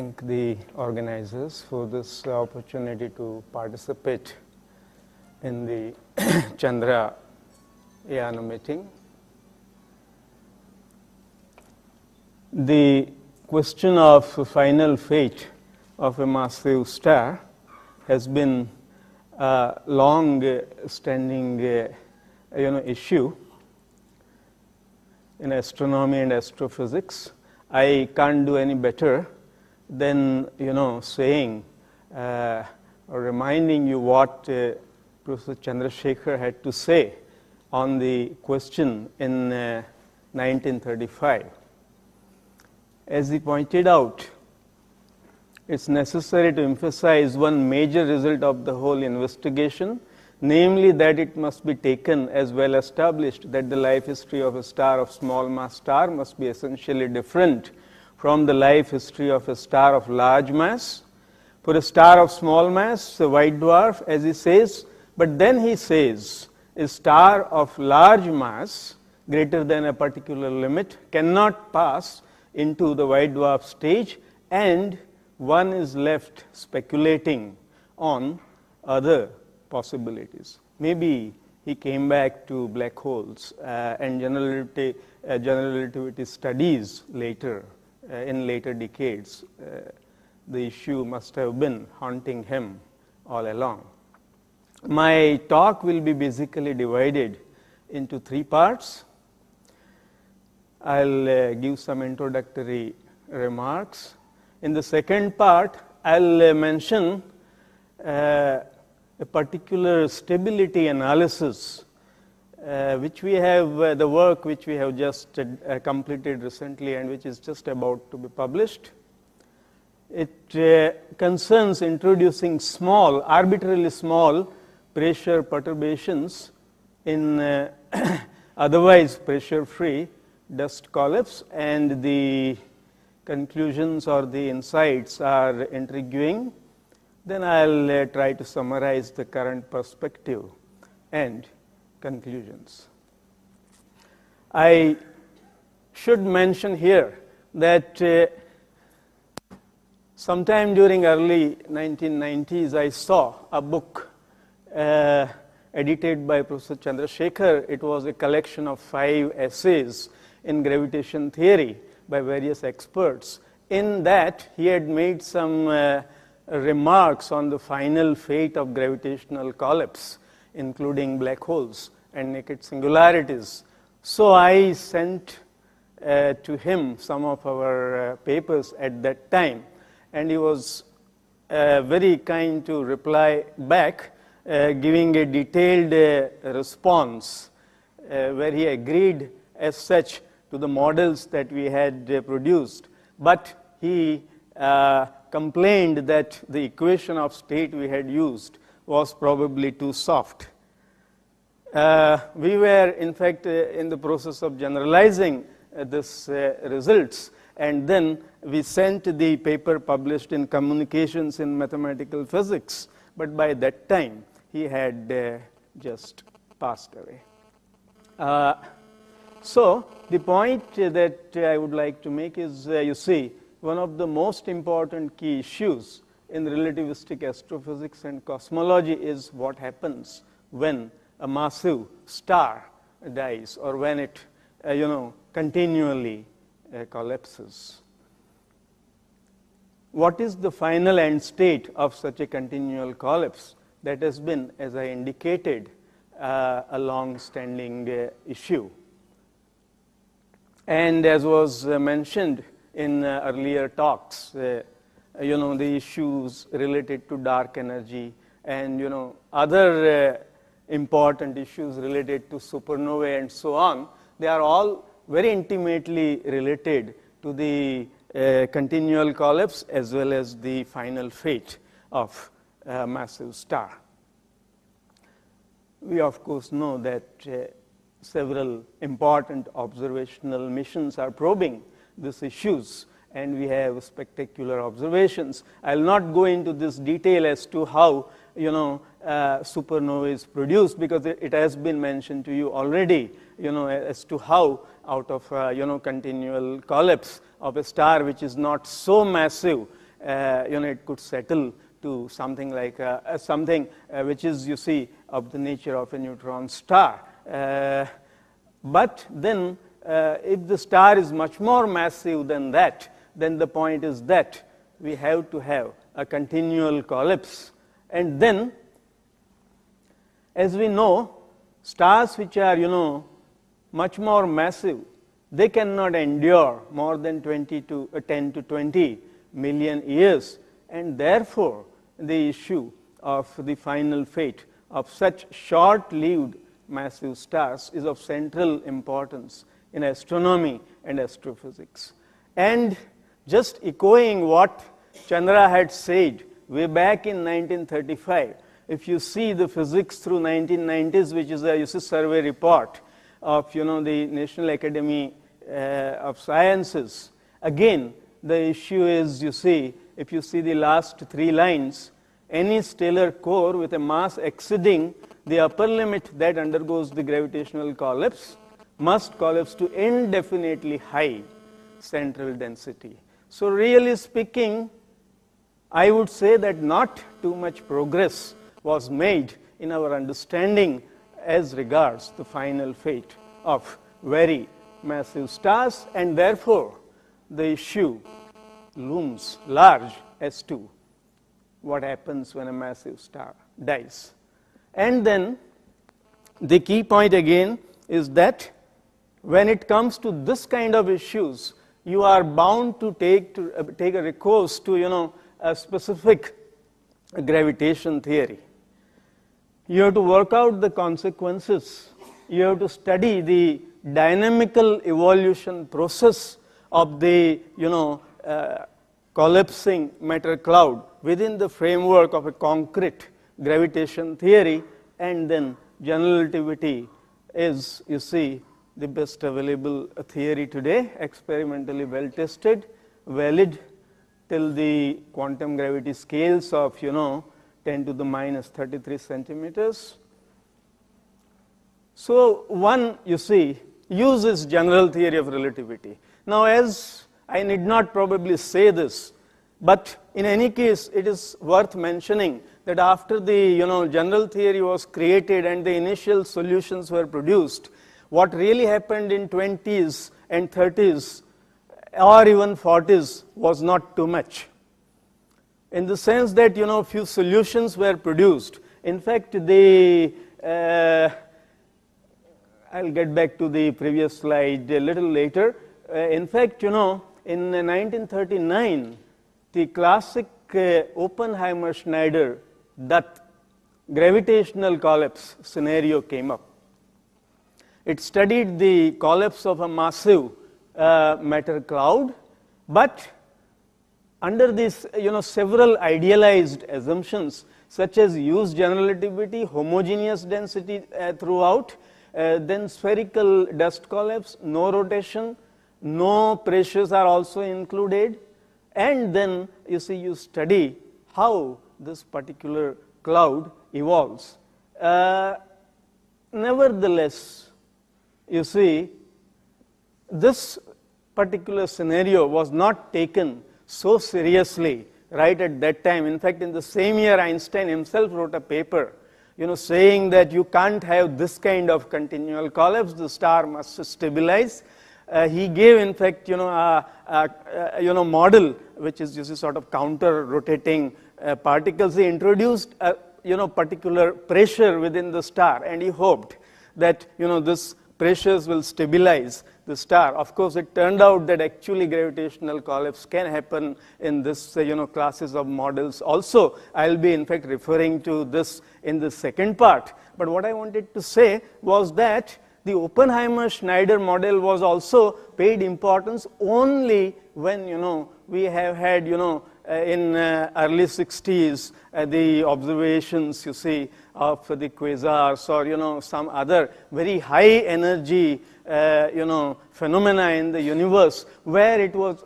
Thank the organizers for this opportunity to participate in the Chandrayaan meeting. The question of final fate of a massive star has been a long-standing issue in astronomy and astrophysics. I can't do any better than saying or reminding you what Professor Chandrasekhar had to say on the question in 1935. As he pointed out, it's necessary to emphasize one major result of the whole investigation, namely that it must be taken as well established that the life history of a star of small mass star must be essentially different from the life history of a star of large mass. For a star of small mass, a white dwarf, as he says, but then he says a star of large mass greater than a particular limit cannot pass into the white dwarf stage, and one is left speculating on other possibilities. Maybe he came back to black holes and general relativity studies later. In later decades, the issue must have been haunting him all along. My talk will be basically divided into three parts. I'll give some introductory remarks. In the second part, I'll mention a particular stability analysis which we have, the work which we have just completed recently and which is just about to be published. It concerns introducing small, arbitrarily small pressure perturbations in otherwise pressure-free dust collapse, and the conclusions or the insights are intriguing. Then I'll try to summarize the current perspective and conclusions. I should mention here that sometime during early 1990s, I saw a book edited by Professor Chandrasekhar. It was a collection of 5 essays in gravitation theory by various experts. In that, he had made some remarks on the final fate of gravitational collapse, including black holes and naked singularities. So I sent to him some of our papers at that time, and he was very kind to reply back, giving a detailed response where he agreed as such to the models that we had produced, but he complained that the equation of state we had used was probably too soft. We were, in fact, in the process of generalizing this results, and then we sent the paper published in Communications in Mathematical Physics, but by that time he had just passed away. So the point that I would like to make is, you see, one of the most important key issues in relativistic astrophysics and cosmology is what happens when a massive star dies or when it continually collapses. What is the final end state of such a continual collapse? That has been, as I indicated, a long-standing issue. And as was mentioned in earlier talks, the issues related to dark energy and other important issues related to supernovae and so on, they are all very intimately related to the continual collapse as well as the final fate of a massive star. We of course know that several important observational missions are probing these issues, and we have spectacular observations. I'll not go into this detail as to how supernova is produced, because it has been mentioned to you already, as to how out of continual collapse of a star which is not so massive it could settle to something like something which is, you see, of the nature of a neutron star. But then, if the star is much more massive than that, then the point is that we have to have a continual collapse. And then, as we know, stars which are, much more massive, they cannot endure more than 10 to 20 million years. And therefore, the issue of the final fate of such short-lived massive stars is of central importance in astronomy and astrophysics. And just echoing what Chandra had said way back in 1935, if you see the Physics through 1990s, which is a survey report of the National Academy of Sciences, again the issue is, if you see the last 3 lines, any stellar core with a mass exceeding the upper limit that undergoes the gravitational collapse must collapse to indefinitely high central density. So really speaking, I would say that not too much progress was made in our understanding as regards the final fate of very massive stars, and therefore the issue looms large as to what happens when a massive star dies. And then the key point again is that when it comes to this kind of issues, you are bound to take a recourse to a specific gravitation theory. You have to work out the consequences. You have to study the dynamical evolution process of the collapsing matter cloud within the framework of a concrete gravitation theory, and then general relativity is, the best available theory today, experimentally well tested, valid till the quantum gravity scales of 10 to the minus 33 centimeters. So one, uses general theory of relativity. Now, as I need not probably say this, but in any case, it is worth mentioning that after the general theory was created and the initial solutions were produced, what really happened in 20s and 30s or even 40s was not too much. In the sense that few solutions were produced. In fact, I'll get back to the previous slide a little later. In fact, in 1939, the classic Oppenheimer-Schneider that gravitational collapse scenario came up. It studied the collapse of a massive matter cloud, but under these several idealized assumptions such as used general relativity, homogeneous density throughout, then spherical dust collapse, no rotation, no pressures are also included, and then you study how this particular cloud evolves. Nevertheless, this particular scenario was not taken so seriously right at that time. In fact, in the same year, Einstein himself wrote a paper, saying that you can't have this kind of continual collapse, the star must stabilize. He gave, in fact, a model which is sort of counter-rotating particles. He introduced a particular pressure within the star, and he hoped that this pressures will stabilize the star. Of course, it turned out that actually gravitational collapse can happen in this classes of models also. I'll be in fact referring to this in the second part. But what I wanted to say was that the Oppenheimer-Schneider model was also paid importance only when we have had in early 60s the observations of the quasars or some other very high energy phenomena in the universe, where it was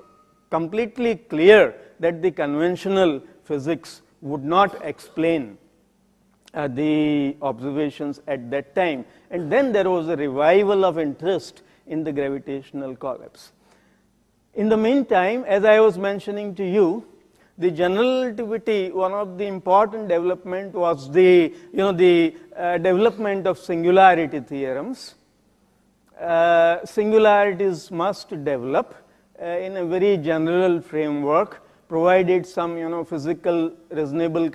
completely clear that the conventional physics would not explain the observations at that time. And then there was a revival of interest in the gravitational collapse. In the meantime, as I was mentioning to you, the general relativity, one of the important development was the, development of singularity theorems. Singularities must develop in a very general framework, provided some, physical reasonable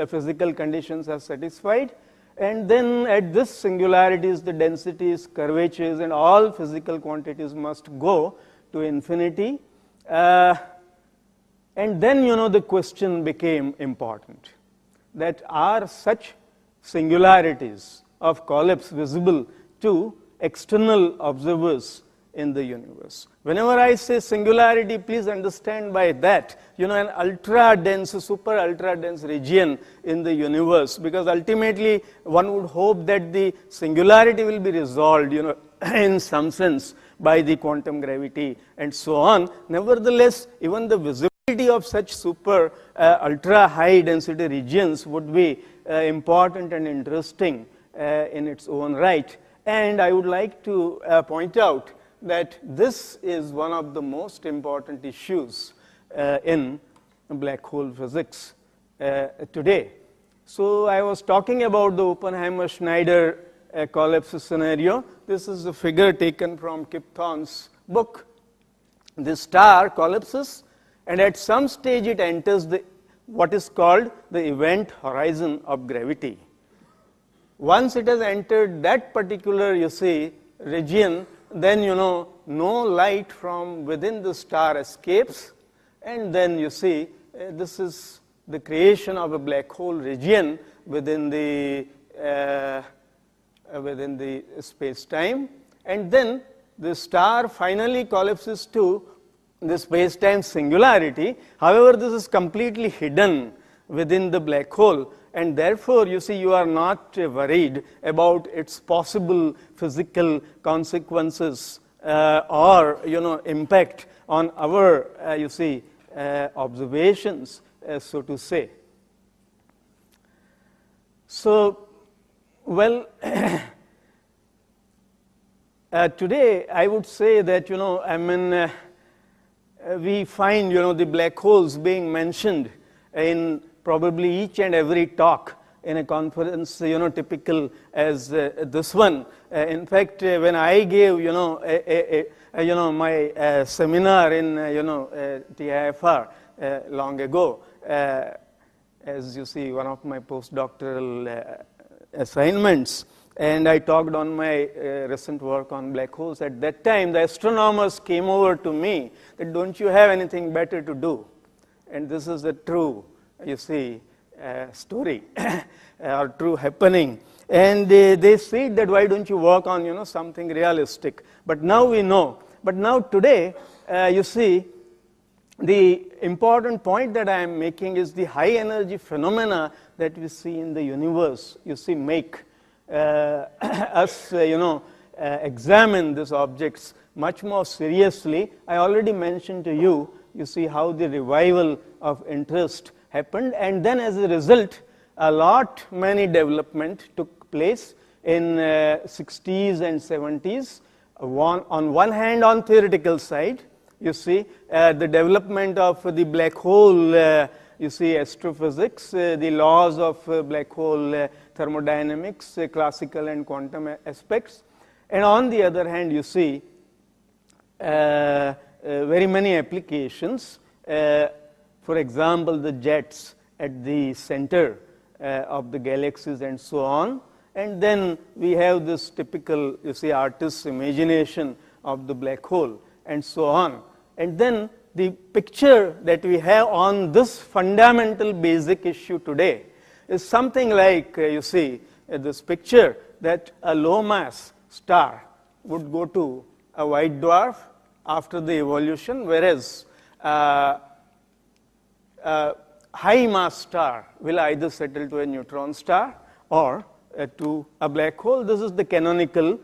physical conditions are satisfied. And then at this singularities, the densities, curvatures, and all physical quantities must go to infinity. And then, the question became important, that are such singularities of collapse visible to external observers in the universe? Whenever I say singularity, please understand by that, an ultra dense, super ultra dense region in the universe, because ultimately one would hope that the singularity will be resolved, in some sense by the quantum gravity and so on. Nevertheless, even the visibility of such super ultra high density regions would be important and interesting in its own right. And I would like to point out that this is one of the most important issues in black hole physics today. So I was talking about the Oppenheimer-Schneider collapse scenario. This is a figure taken from Kip Thorne's book. The star collapses, and at some stage it enters what is called the event horizon of gravity. Once it has entered that particular, region, then no light from within the star escapes, and then this is the creation of a black hole region within the space-time, and then the star finally collapses to the space-time singularity. However, this is completely hidden within the black hole, and therefore you are not worried about its possible physical consequences or impact on our observations, so to say. So, well, today I would say that we find the black holes being mentioned in probably each and every talk in a conference, typical as this one. In fact, when I gave, my seminar in, TIFR long ago, as you see, one of my postdoctoral assignments, and I talked on my recent work on black holes. At that time, the astronomers came over to me that, don't you have anything better to do? And this is a true, story or true happening. And they said that, why don't you work on, something realistic? But now we know. But now today, the important point that I am making is the high energy phenomena that we see in the universe, make us, examine these objects much more seriously. I already mentioned to you, how the revival of interest happened, and then as a result, many development took place in 60s and 70s. On one hand, on theoretical side, the development of the black hole, astrophysics, the laws of black hole thermodynamics, classical and quantum aspects. And on the other hand, very many applications. For example, the jets at the center of the galaxies and so on. And then we have this typical, artist's imagination of the black hole and so on. And then the picture that we have on this fundamental basic issue today is something like, this picture that a low mass star would go to a white dwarf after the evolution, whereas high mass star will either settle to a neutron star or to a black hole. This is the canonical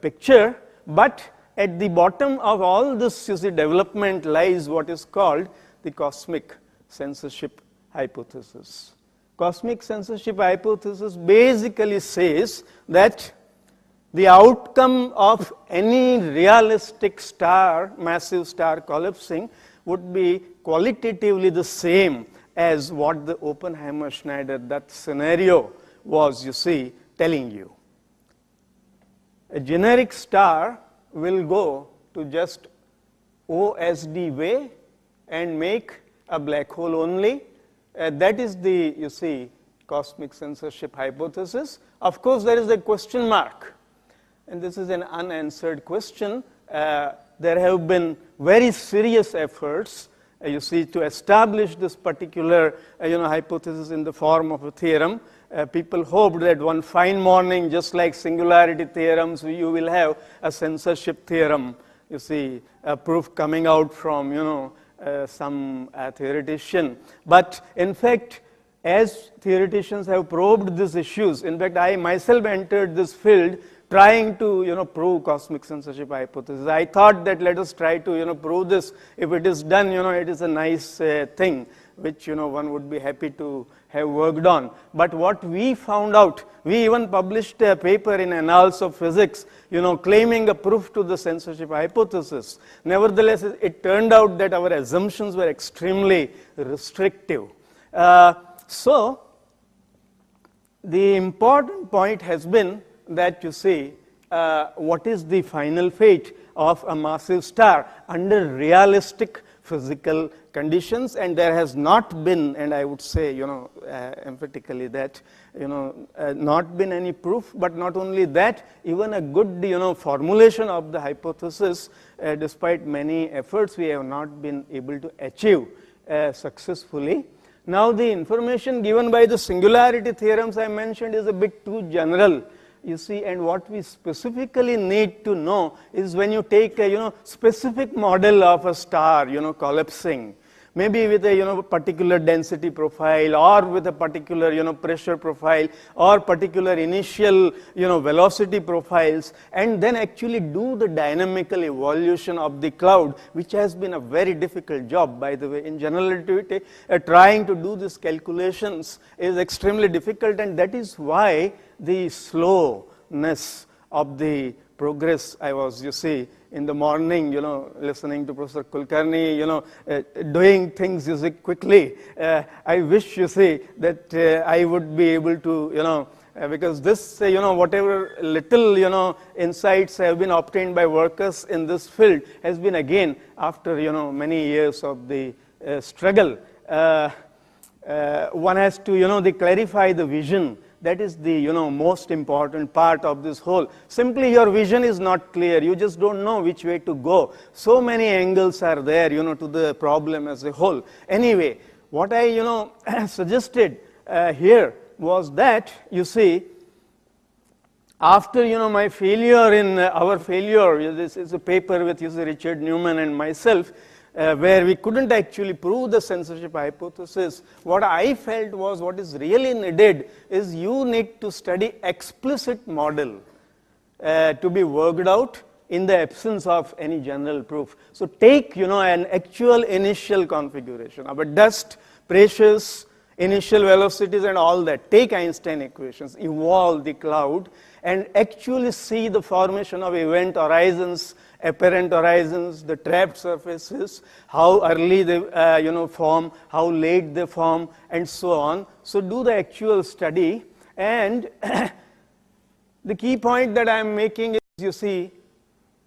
picture, but at the bottom of all this development lies what is called the cosmic censorship hypothesis. Cosmic censorship hypothesis basically says that the outcome of any realistic star, massive star collapsing, would be qualitatively the same as what the Oppenheimer-Schneider, that scenario was, you see, telling you. A generic star will go to just OSD way and make a black hole only. That is the, you see, cosmic censorship hypothesis. Of course, there is a question mark, and this is an unanswered question. There have been very serious efforts, you see, to establish this particular, hypothesis in the form of a theorem. People hoped that one fine morning, just like singularity theorems, you will have a censorship theorem, you see, a proof coming out from, some theoretician. But in fact, as theoreticians have probed these issues, in fact, I myself entered this field trying to, prove cosmic censorship hypothesis. I thought that let us try to, prove this. If it is done, it is a nice thing, which, one would be happy to have worked on. But what we found out, we even published a paper in Annals of Physics, claiming a proof to the censorship hypothesis. Nevertheless, it turned out that our assumptions were extremely restrictive. So, the important point has been that, you see, what is the final fate of a massive star under realistic physical conditions, and there has not been, and I would say, emphatically that, not been any proof, but not only that, even a good, formulation of the hypothesis, despite many efforts, we have not been able to achieve successfully. Now, the information given by the singularity theorems I mentioned is a bit too general, you see, and what we specifically need to know is when you take a, specific model of a star, collapsing, maybe with a, particular density profile, or with a particular, pressure profile, or particular initial, velocity profiles, and then actually do the dynamical evolution of the cloud, which has been a very difficult job, by the way. In general relativity, trying to do these calculations is extremely difficult, and that is why the slowness of the progress. I was, you see, in the morning, listening to Professor Kulkarni, doing things, you see, quickly. I wish, you see, that I would be able to, because this, whatever little, insights have been obtained by workers in this field has been again after, many years of the struggle. One has to, clarify the vision. That is the, most important part of this whole. Simply your vision is not clear. You just don't know which way to go. So many angles are there, to the problem as a whole. Anyway, what I, suggested here was that, you see, after, my failure in our failure, this is a paper with, Richard Newman and myself, where we couldn't actually prove the censorship hypothesis, what I felt was what is really needed is you need to study explicit model to be worked out in the absence of any general proof. So take, an actual initial configuration of a dust, pressures, initial velocities and all that. Take Einstein equations, evolve the cloud, and actually see the formation of event horizons, apparent horizons, the trapped surfaces, how early they form, how late they form, and so on. So do the actual study, and the key point that I am making is, you see,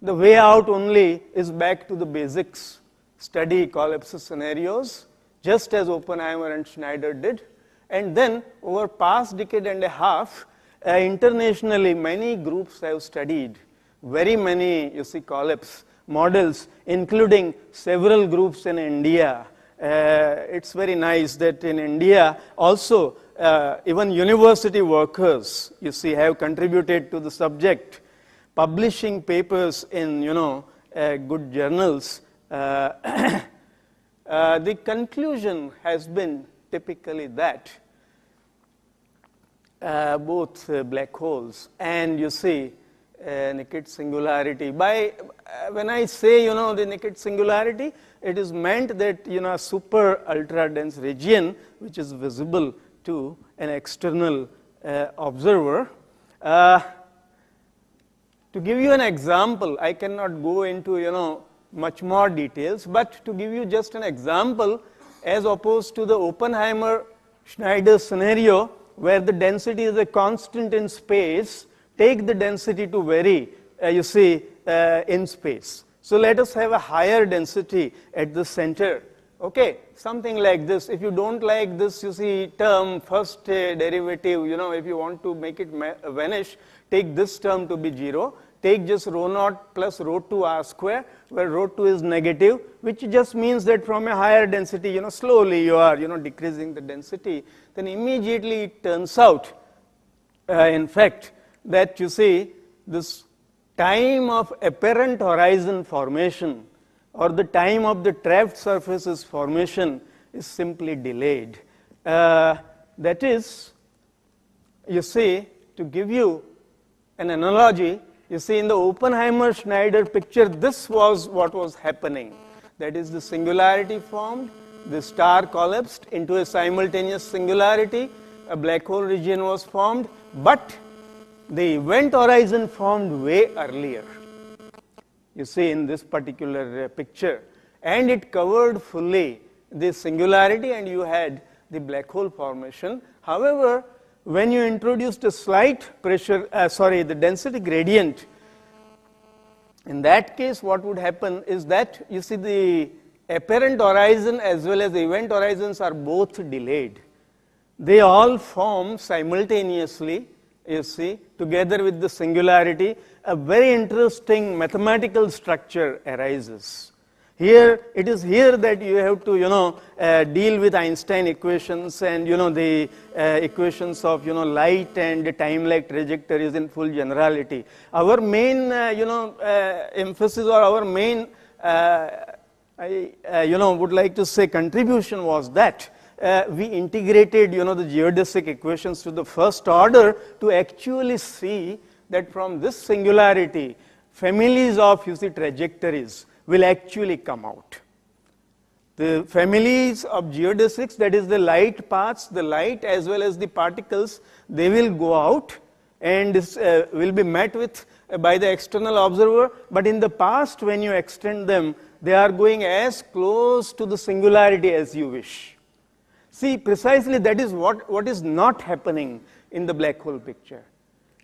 the way out only is back to the basics. Study collapse scenarios, just as Oppenheimer and Schneider did, and then over past decade and a half, internationally many groups have studied very many, you see, collapse models, including several groups in India. It's very nice that in India also even university workers, you see, have contributed to the subject, publishing papers in, good journals. The conclusion has been typically that both black holes and, you see, naked singularity. When I say, the naked singularity, it is meant that, a super ultra dense region which is visible to an external observer. To give you an example, I cannot go into, much more details, but to give you just an example, as opposed to the Oppenheimer-Schneider scenario, where the density is a constant in space, take the density to vary, you see, in space. So let us have a higher density at the center. Okay, something like this. If you don't like this, you see, term, first derivative, you know, if you want to make it vanish, take this term to be 0. Take just rho naught plus rho 2 r square, where rho 2 is negative, which just means that from a higher density, you know, slowly you are, you know, decreasing the density. Then immediately it turns out, in fact, that you see, this time of apparent horizon formation or the time of the trapped surfaces formation is simply delayed. That is, you see, to give you an analogy, you see, in the Oppenheimer-Schneider picture, this was what was happening. That is, the singularity formed, the star collapsed into a simultaneous singularity, a black hole region was formed, but the event horizon formed way earlier. You see, in this particular picture, and it covered fully the singularity, and you had the black hole formation. However, when you introduced a slight pressure, the density gradient, in that case what would happen is that, you see, the apparent horizon as well as the event horizons are both delayed. They all form simultaneously, you see, together with the singularity. A very interesting mathematical structure arises. Here, it is here that you have to, you know, deal with Einstein equations and, you know, the equations of, you know, light and time-like trajectories in full generality. Our main, emphasis, or our main, would like to say contribution was that we integrated, you know, the geodesic equations to the first order to actually see that from this singularity, families of, you see, trajectories will actually come out. The families of geodesics, that is the light paths, the light as well as the particles, they will go out and will be met with by the external observer. But in the past, when you extend them, they are going as close to the singularity as you wish. See, precisely that is what is not happening in the black hole picture.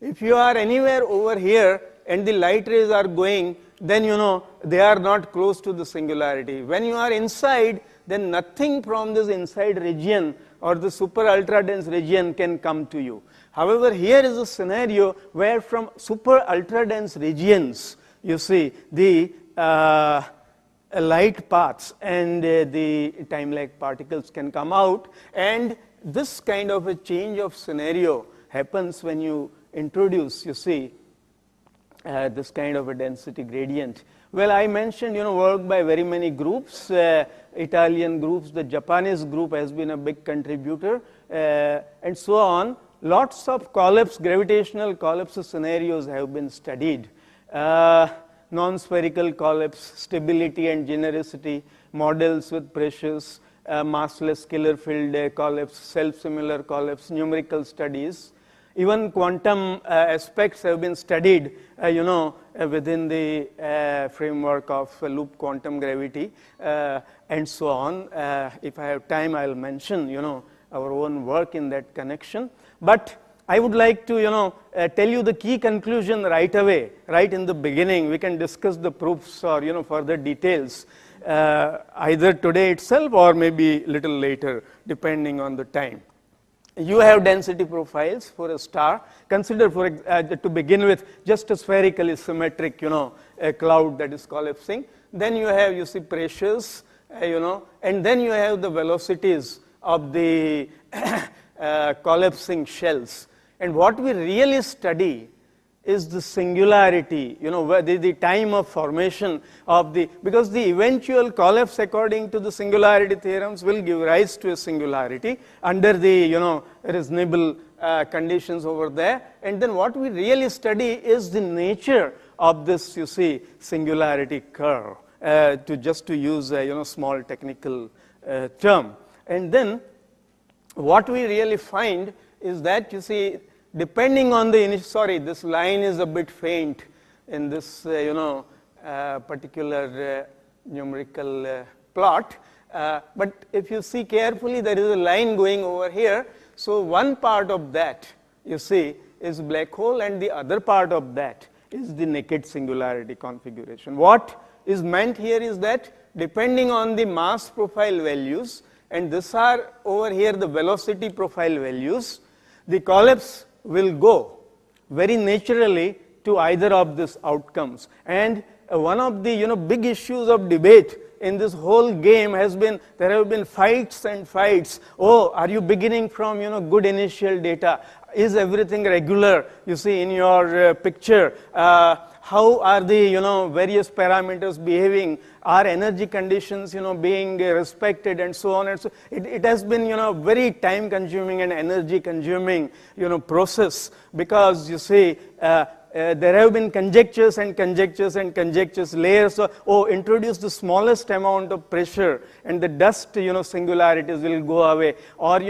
If you are anywhere over here and the light rays are going, then, you know, they are not close to the singularity. When you are inside, then nothing from this inside region or the super ultra dense region can come to you. However, here is a scenario where from super ultra dense regions, you see, the light paths and the time-like particles can come out, and this kind of a change of scenario happens when you introduce, you see, this kind of a density gradient. Well, I mentioned, you know, work by very many groups, Italian groups, the Japanese group has been a big contributor, and so on. Lots of collapse, gravitational collapse scenarios have been studied. Non-spherical collapse, stability and genericity, models with pressures, massless scalar field collapse, self-similar collapse, numerical studies. Even quantum aspects have been studied, within the framework of loop quantum gravity, and so on. If I have time, I'll mention, our own work in that connection. But I would like to, tell you the key conclusion right away, right in the beginning. We can discuss the proofs or, further details, either today itself or maybe little later, depending on the time. You have density profiles for a star. Consider, to begin with, just a spherically symmetric, a cloud that is collapsing. Then you have, you see, pressures, and then you have the velocities of the collapsing shells. And what we really study is the singularity, the time of formation of because the eventual collapse according to the singularity theorems will give rise to a singularity under the, reasonable conditions over there. And then what we really study is the nature of this, singularity curve, to use a, small technical term. And then what we really find is that, depending on the this line is a bit faint in this, particular numerical plot. But if you see carefully, there is a line going over here. So one part of that, you see, is black hole, and the other part of that is the naked singularity configuration. What is meant here is that depending on the mass profile values, and these are over here the velocity profile values, the collapse will go very naturally to either of these outcomes. And one of the big issues of debate in this whole game has been, there have been fights and fights. Oh, are you beginning from good initial data? Is everything regular? You see in your picture, how are the various parameters behaving? Are energy conditions being respected, and so on and so. It has been very time consuming and energy consuming process, because you see there have been conjectures and conjectures and conjectures, layers of, introduce the smallest amount of pressure and the dust singularities will go away, or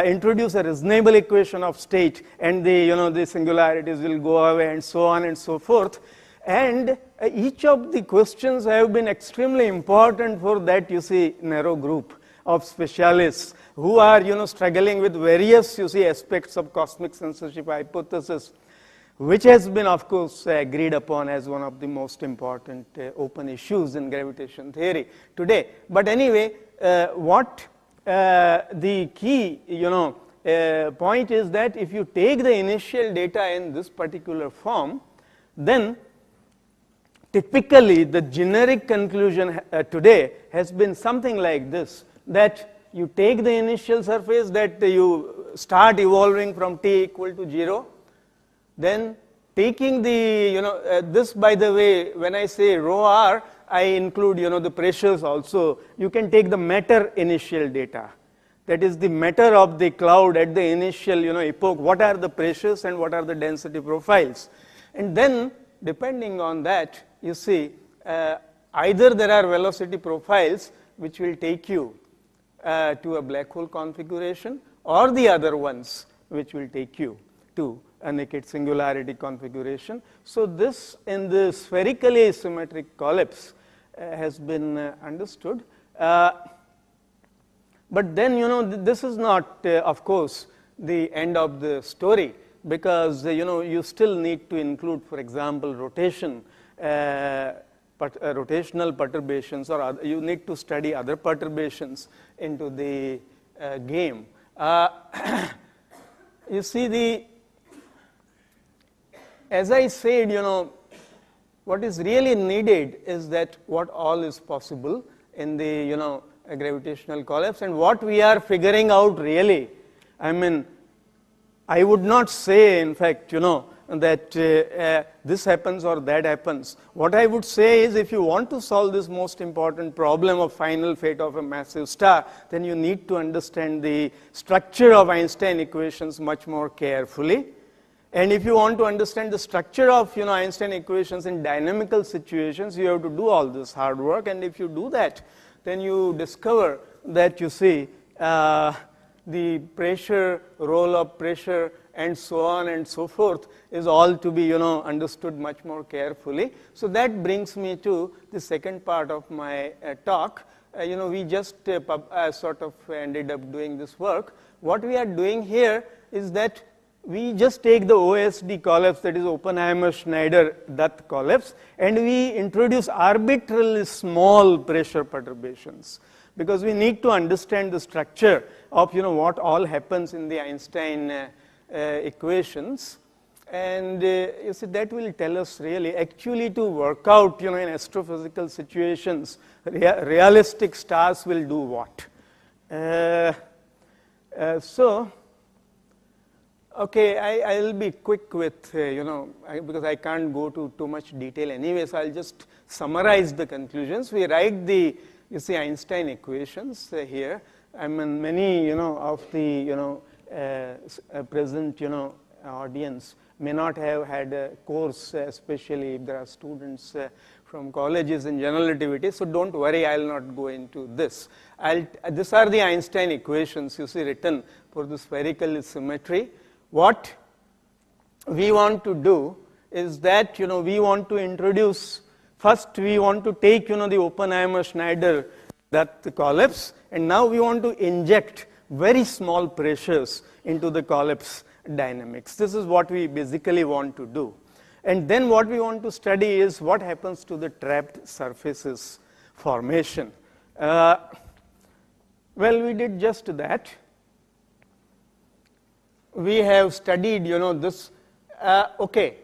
introduce a reasonable equation of state and the singularities will go away, and so on and so forth. And each of the questions have been extremely important for that narrow group of specialists who are struggling with various aspects of cosmic censorship hypothesis, which has been, of course, agreed upon as one of the most important open issues in gravitation theory today. But anyway, what the key point is that if you take the initial data in this particular form, then typically the generic conclusion today has been something like this, that you take the initial surface, that you start evolving from t equal to 0, then taking the, this, by the way, when I say rho r, I include, the pressures also. You can take the matter initial data. That is the matter of the cloud at the initial, epoch. What are the pressures and what are the density profiles? And then, depending on that, you see, either there are velocity profiles which will take you to a black hole configuration, or the other ones which will take you to a naked singularity configuration. So this, in the spherically asymmetric collapse, has been understood. But then, this is not, of course, the end of the story, because you still need to include, for example, rotation, rotational perturbations, or other, you need to study other perturbations into the game. You see, as I said, what is really needed is that what all is possible in the gravitational collapse, and what we are figuring out really. I mean, I would not say, in fact, that this happens or that happens. What I would say is, if you want to solve this most important problem of final fate of a massive star, then you need to understand the structure of Einstein equations much more carefully. And if you want to understand the structure of Einstein equations in dynamical situations, you have to do all this hard work. And if you do that, then you discover that the pressure, role of pressure, and so on and so forth is all to be understood much more carefully. So that brings me to the second part of my talk. We just sort of ended up doing this work. What we are doing here is that we just take the OSD collapse, that is Oppenheimer-Schneider-Dutt collapse, and we introduce arbitrarily small pressure perturbations, because we need to understand the structure of what all happens in the Einstein equations. And you see, that will tell us really, actually, to work out in astrophysical situations, realistic stars will do what. Okay, I'll be quick with, because I can't go to too much detail anyway, so I'll just summarize the conclusions. We write the, Einstein equations here. I mean, many, of the, present, audience may not have had a course, especially if there are students from colleges in general relativity. So don't worry, I'll not go into this. These are the Einstein equations, written for the spherical symmetry. What we want to do is that, we want to introduce First, we want to take, the Oppenheimer-Schneider that collapse, and now we want to inject very small pressures into the collapse dynamics. This is what we basically want to do. And then what we want to study is what happens to the trapped surfaces formation. Well, we did just that. We have studied, this. Okay.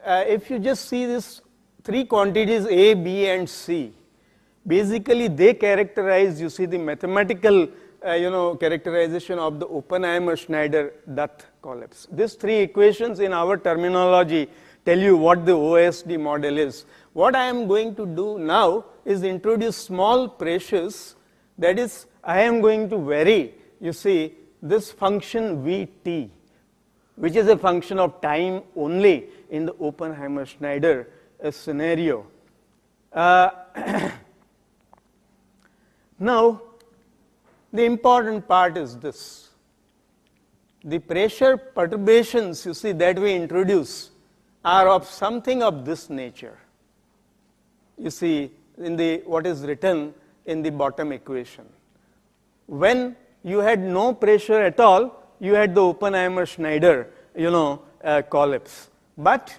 If you just see this three quantities A, B, and C, basically they characterize, the mathematical, characterization of the Oppenheimer-Schneider-Dutt collapse. These three equations in our terminology tell you what the OSD model is. What I am going to do now is introduce small pressures. That is, I am going to vary, this function Vt, which is a function of time only in the Oppenheimer-Schneider scenario. Now, the important part is this. The pressure perturbations, that we introduce are of something of this nature. In the what is written in the bottom equation. When you had no pressure at all, you had the Oppenheimer-Schneider, collapse. But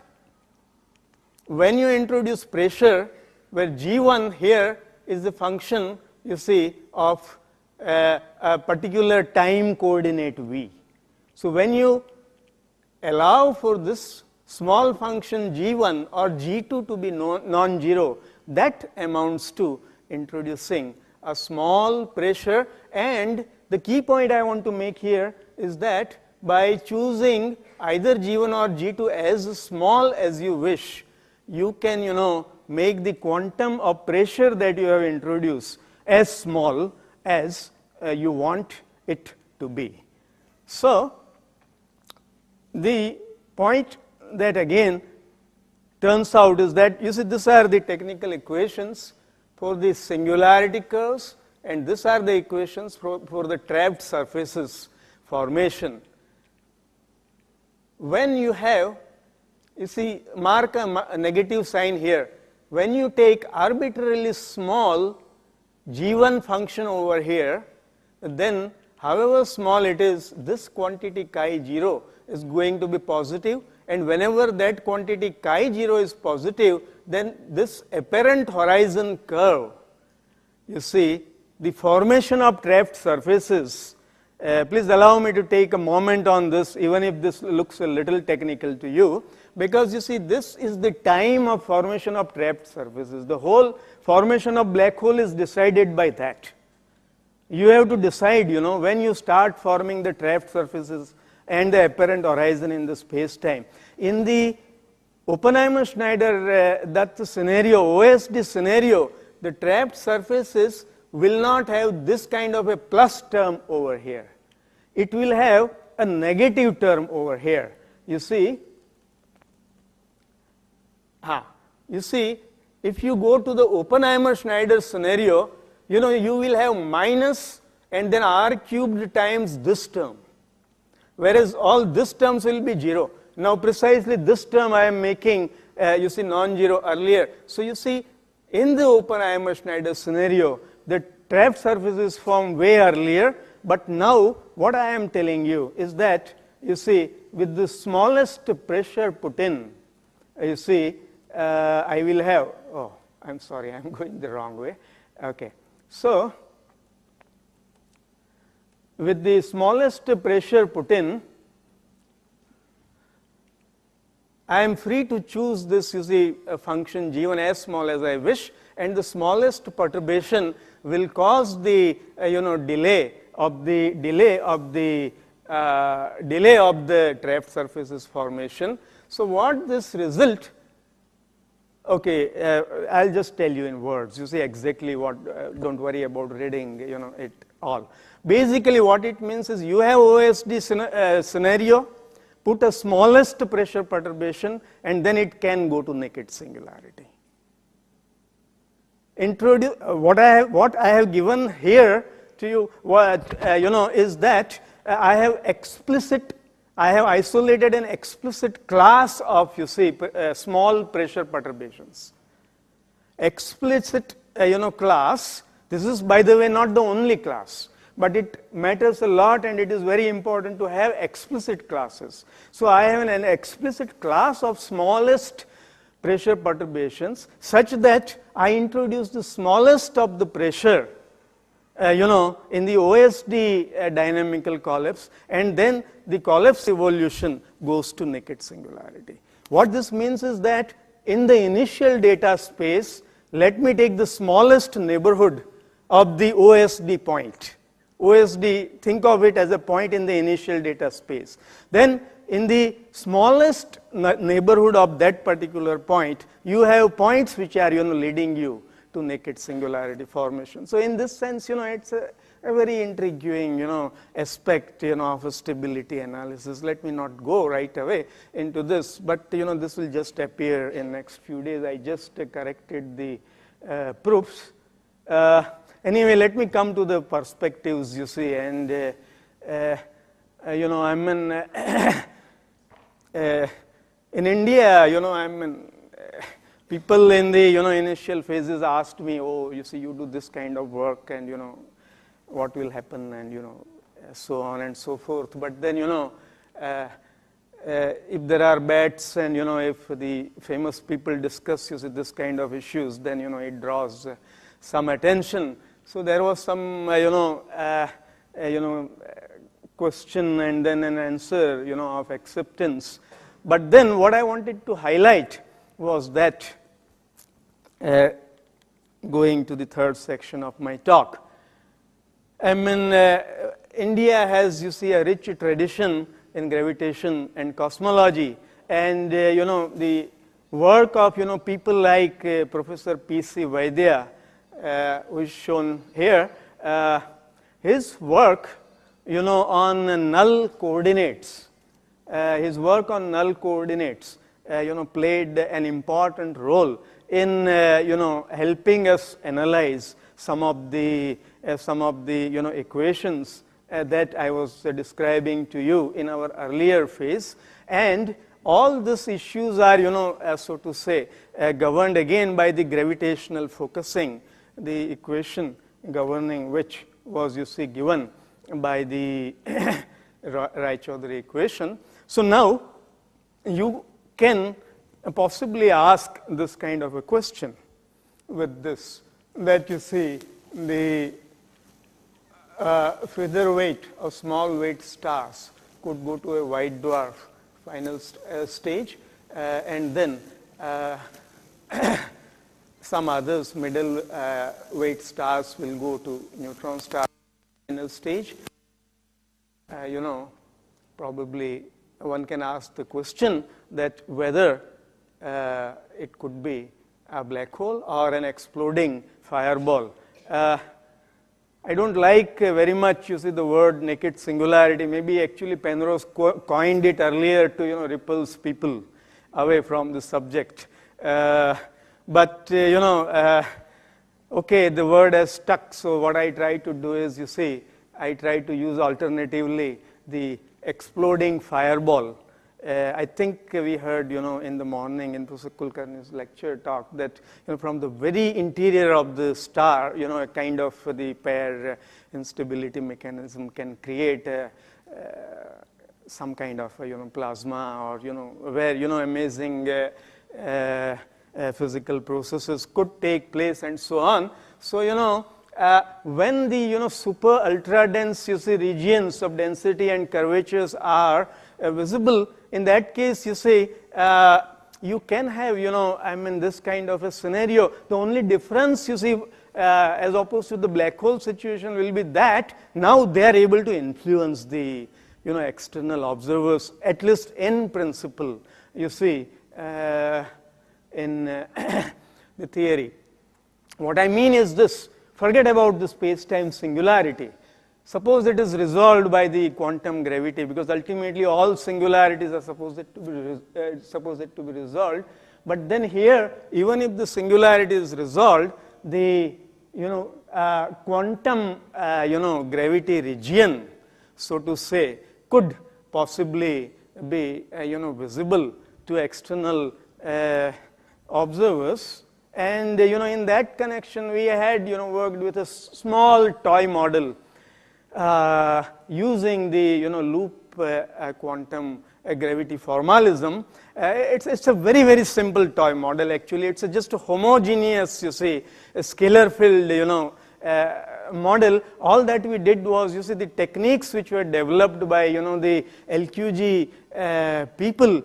when you introduce pressure, where G1 here is the function, of a particular time coordinate V. So when you allow for this small function G1 or G2 to be non-zero, that amounts to introducing a small pressure. And the key point I want to make here is that by choosing either G1 or G2 as small as you wish, you can, make the quantum of pressure that you have introduced as small as you want it to be. So, the point that again turns out is that, these are the technical equations for the singularity curves, and these are the equations for the trapped surfaces formation. When you have, mark a negative sign here. When you take arbitrarily small G1 function over here, then however small it is, this quantity chi0 is going to be positive, and whenever that quantity chi0 is positive, then this apparent horizon curve, the formation of trapped surfaces. Please allow me to take a moment on this, even if this looks a little technical to you, because this is the time of formation of trapped surfaces. The whole formation of black hole is decided by that. You have to decide, when you start forming the trapped surfaces and the apparent horizon in the space-time. In the Oppenheimer-Schneider Dutt scenario, OSD scenario, the trapped surfaces will not have this kind of a plus term over here. It will have a negative term over here. If you go to the Oppenheimer-Schneider scenario, you will have minus and then r cubed times this term, whereas all these terms will be 0. Now precisely this term I am making, non-zero earlier. So in the Oppenheimer-Schneider scenario, the trapped surfaces form way earlier, but now what I am telling you is that, with the smallest pressure put in, I will have, I'm sorry, I'm going the wrong way. Okay. So, with the smallest pressure put in, I am free to choose this, a function G1 as small as I wish, and the smallest perturbation will cause the, delay of the trapped surfaces formation. So what this result, okay, I'll just tell you in words. Exactly what. Don't worry about reading, it all. Basically, what it means is you have OSD scenario, put a smallest pressure perturbation, and then it can go to naked singularity. What I have given here to you, is that I have isolated an explicit class of, small pressure perturbations. explicit class. This is, by the way, not the only class, but it matters a lot, and it is very important to have explicit classes. So I have an explicit class of smallest pressure perturbations such that I introduce the smallest of the pressure in the OSD dynamical collapse, and then the collapse evolution goes to naked singularity. What this means is that in the initial data space, let me take the smallest neighborhood of the OSD point. OSD, think of it as a point in the initial data space. Then in the smallest neighborhood of that particular point, you have points which are leading you to naked singularity formation. So in this sense, it's a very intriguing aspect of a stability analysis. Let me not go right away into this, but this will just appear in next few days. I just corrected the proofs. Anyway, let me come to the perspectives, and I'm in India, people in the initial phases asked me, oh, you do this kind of work, and what will happen, and so on and so forth. But then if there are bets, and if the famous people discuss this kind of issues, then it draws some attention. So there was some question and then an answer of acceptance. But then what I wanted to highlight was that going to the third section of my talk, India has, a rich tradition in gravitation and cosmology, and the work of people like Professor P.C. Vaidya, who is shown here, his work on null coordinates, played an important role in helping us analyze some of the equations that I was describing to you in our earlier phase. And all these issues are so to say governed again by the gravitational focusing, the equation governing which was given by the Raychaudhuri equation. So now you can possibly ask this kind of a question with this, that the feather weight of small weight stars could go to a white dwarf final stage, and then some others, middle weight stars, will go to neutron star final stage. Probably one can ask the question that whether it could be a black hole or an exploding fireball. I don't like very much, the word naked singularity. Maybe actually Penrose coined it earlier to, repulse people away from the subject. But, okay, the word has stuck. So what I try to do is, I try to use alternatively the exploding fireball. I think we heard, in the morning in Professor Kulkarni's lecture talk that, from the very interior of the star, a kind of the pair instability mechanism can create some kind of, plasma, or, where, amazing physical processes could take place and so on. So, when the, super ultra dense, regions of density and curvatures are visible, in that case, you can have, this kind of a scenario. The only difference, as opposed to the black hole situation will be that now they are able to influence the, external observers, at least in principle, in the theory. What I mean is this: forget about the space-time singularity. Suppose it is resolved by the quantum gravity, because ultimately all singularities are supposed to be resolved. But then here, even if the singularity is resolved, the quantum gravity region, so to say, could possibly be visible to external observers. And in that connection, we had worked with a small toy model using the loop quantum gravity formalism. It's a very, very simple toy model. Actually, it's just a homogeneous, a scalar field, model. All that we did was, the techniques which were developed by the LQG people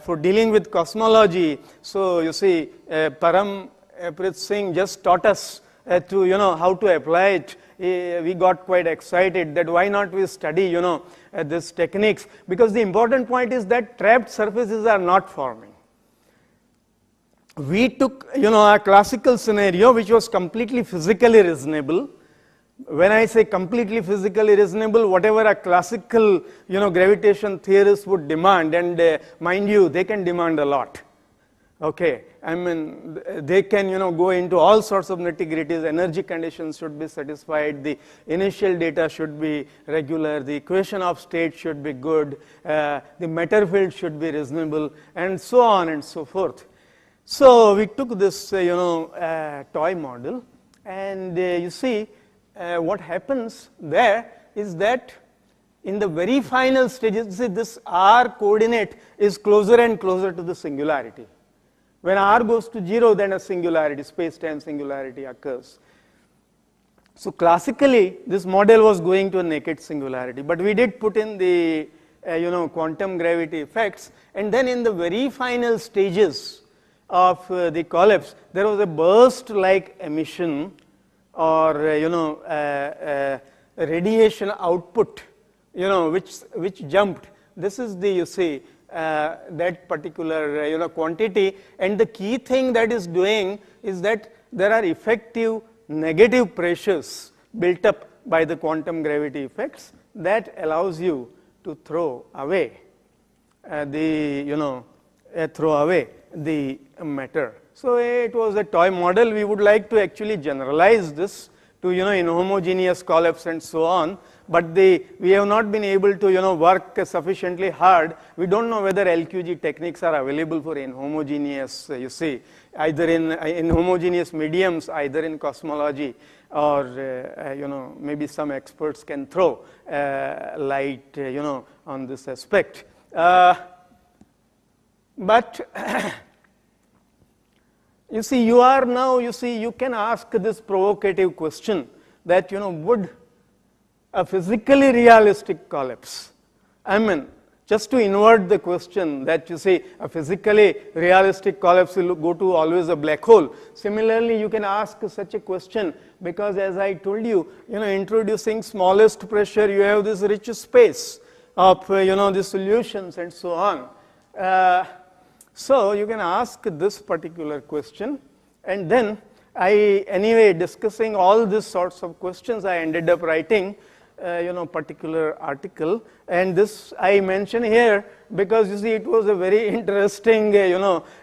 for dealing with cosmology. So Param Prit Singh just taught us to how to apply it. We got quite excited that why not we study these techniques, because the important point is that trapped surfaces are not forming. We took a classical scenario which was completely physically reasonable. When I say completely physically reasonable, whatever a classical gravitation theorist would demand, and mind you, they can demand a lot. Okay, I mean, they can go into all sorts of nitty-gritties. Energy conditions should be satisfied, the initial data should be regular, the equation of state should be good, the matter field should be reasonable, and so on and so forth. So we took this toy model, and what happens there is that in the very final stages, this r coordinate is closer and closer to the singularity. When r goes to 0, then a singularity, space-time singularity occurs. So classically, this model was going to a naked singularity, but we did put in the quantum gravity effects, and then in the very final stages of the collapse, there was a burst-like emission or radiation output, which jumped. This is the that particular quantity, and the key thing that is doing is that there are effective negative pressures built up by the quantum gravity effects that allows you to throw away the matter. So it was a toy model. We would like to actually generalize this to inhomogeneous collapse and so on, but we have not been able to work sufficiently hard. We don't know whether LQG techniques are available for inhomogeneous, either in inhomogeneous mediums, either in cosmology, or maybe some experts can throw light on this aspect. But you are now, you can ask this provocative question that, would a physically realistic collapse, I mean, just to invert the question that a physically realistic collapse will go to always a black hole. Similarly, you can ask such a question because, as I told you, introducing smallest pressure, you have this rich space of, the solutions and so on. So you can ask this particular question, and then anyway, discussing all these sorts of questions, I ended up writing particular article, and this I mention here because it was a very interesting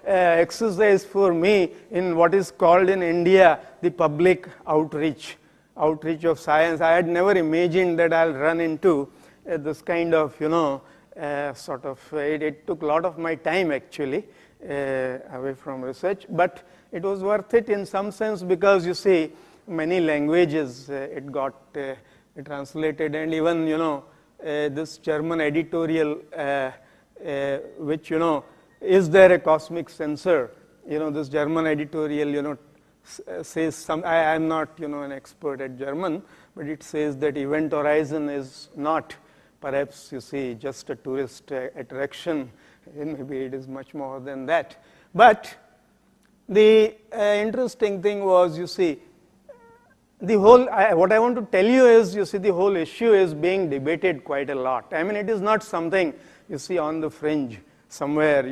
exercise for me in what is called in India the public outreach of science. I had never imagined that I'll run into this kind of it took a lot of my time actually away from research, but it was worth it in some sense because many languages it got translated, and even this German editorial which is there a cosmic sensor, this German editorial says some, I am not an expert at German, but it says that Event Horizon is not perhaps just a tourist attraction, and maybe it is much more than that. But the interesting thing was, the whole, what I want to tell you is, the whole issue is being debated quite a lot. I mean, it is not something on the fringe somewhere,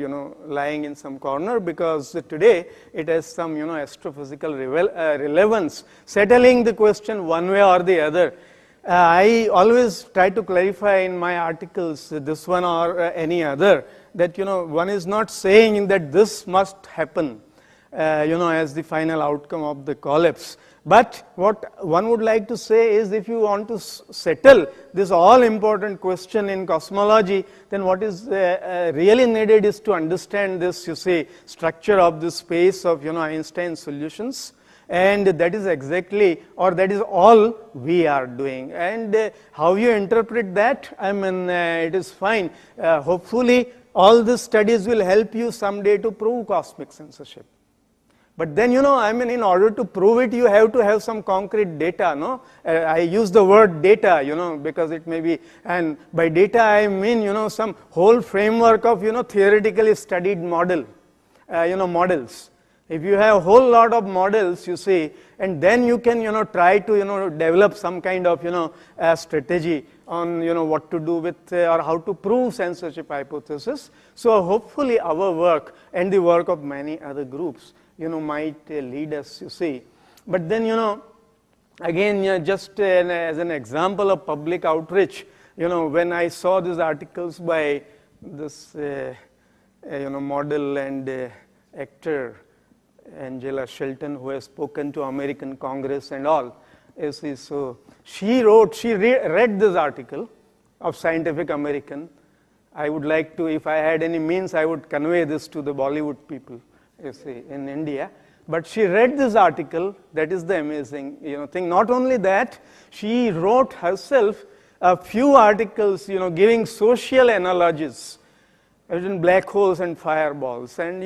lying in some corner, because today it has some, astrophysical relevance, settling the question one way or the other. I always try to clarify in my articles, this one or any other, that one is not saying that this must happen as the final outcome of the collapse. But what one would like to say is, if you want to settle this all important question in cosmology, then what is really needed is to understand this, you see, structure of the space of, Einstein solutions. And that is exactly, or that is all we are doing. And how you interpret that, I mean, it is fine. Hopefully, all these studies will help you someday to prove cosmic censorship. But then, I mean, in order to prove it, you have to have some concrete data, no? I use the word data, because it may be, and by data I mean, some whole framework of, theoretically studied model, models. If you have a whole lot of models, you see, and then you can, try to, develop some kind of, strategy on, what to do with or how to prove censorship hypothesis. So hopefully our work and the work of many other groups, might lead us, you see. But then, again, just as an example of public outreach, when I saw these articles by this, model and actor Angela Shelton, who has spoken to American Congress and all, so she read this article of Scientific American. I would like to, if I had any means, I would convey this to the Bollywood people, you see, in India. But she read this article. That is the amazing, thing. Not only that, she wrote herself a few articles, giving social analogies in black holes and fireballs. And,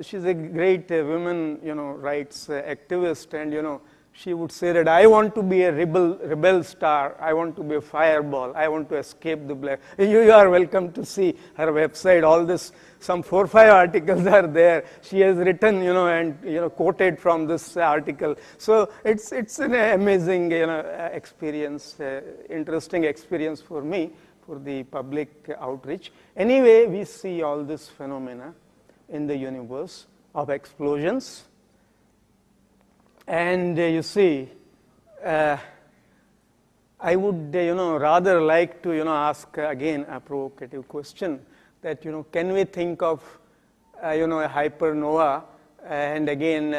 she's a great women, rights activist, and, she would say that I want to be a rebel star, I want to be a fireball, I want to escape the black. You are welcome to see her website. All this, some 4 or 5 articles are there. She has written, and quoted from this article. So it's an amazing, experience, interesting experience for me, for the public outreach. Anyway, we see all this phenomena in the universe of explosions. And you see, I would, rather like to, ask again a provocative question that, can we think of, a hypernova? And again,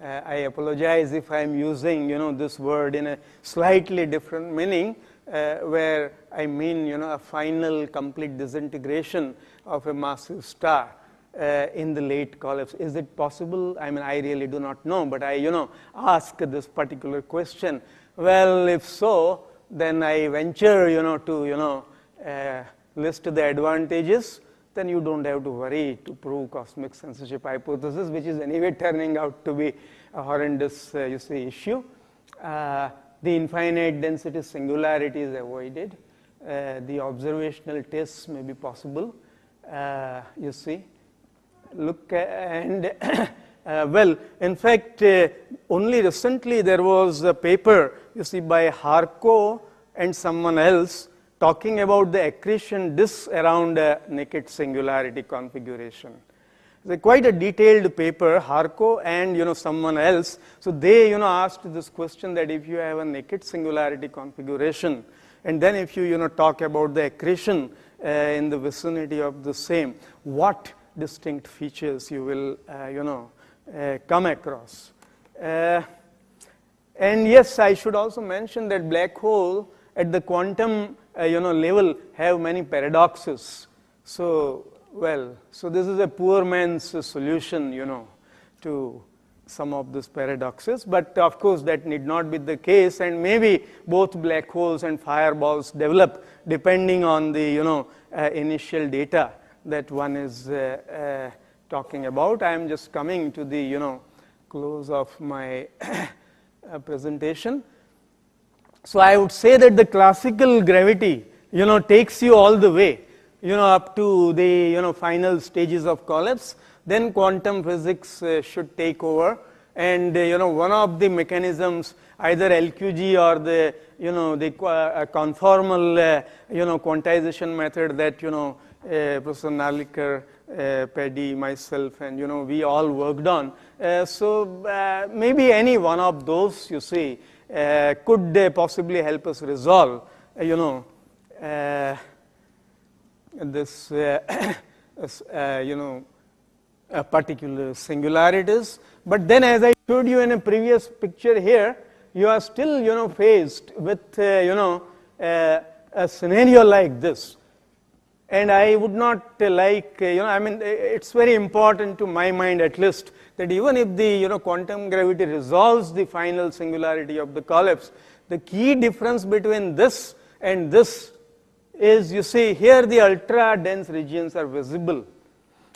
I apologize if I'm using, this word in a slightly different meaning, where I mean, a final complete disintegration of a massive star. In the late collapse. Is it possible? I mean, I really do not know, but I, ask this particular question. Well, if so, then I venture, to, list the advantages. Then you don't have to worry to prove cosmic censorship hypothesis, which is anyway turning out to be a horrendous, issue. The infinite density singularity is avoided. The observational tests may be possible, you see. Look, and well, in fact, only recently there was a paper, by Harko and someone else talking about the accretion disk around a naked singularity configuration. It's quite a detailed paper, Harko and someone else. So they asked this question that if you have a naked singularity configuration, and then if you talk about the accretion in the vicinity of the same, what distinct features you will, come across. And yes, I should also mention that black hole at the quantum, level have many paradoxes. So, so this is a poor man's solution, to some of these paradoxes. But of course, that need not be the case, and maybe both black holes and fireballs develop depending on the, initial data that one is talking about. I am just coming to the, close of my presentation. So I would say that the classical gravity, takes you all the way, up to the, final stages of collapse. Then quantum physics should take over. And, one of the mechanisms, either LQG or the, the conformal, quantization method that, Professor Narlikar, Paddy, myself, and we all worked on. So maybe any one of those, could possibly help us resolve, this, particular singularities. But then, as I showed you in a previous picture here, you are still, faced with, a scenario like this. And I would not like, it's very important to my mind at least that even if the, quantum gravity resolves the final singularity of the collapse, the key difference between this and this is, you see, here the ultra dense regions are visible.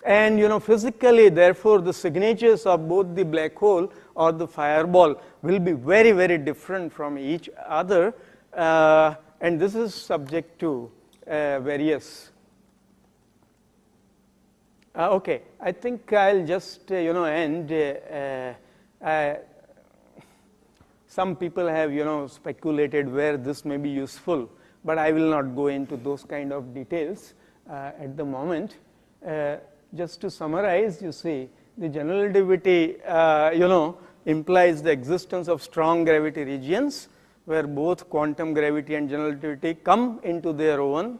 And, physically, therefore, the signatures of both the black hole or the fireball will be very, very different from each other. And this is subject to various. Okay, I think I'll just, end. Some people have, speculated where this may be useful, but I will not go into those kind of details at the moment. Just to summarize, you see, the general relativity, implies the existence of strong gravity regions where both quantum gravity and general relativity come into their own.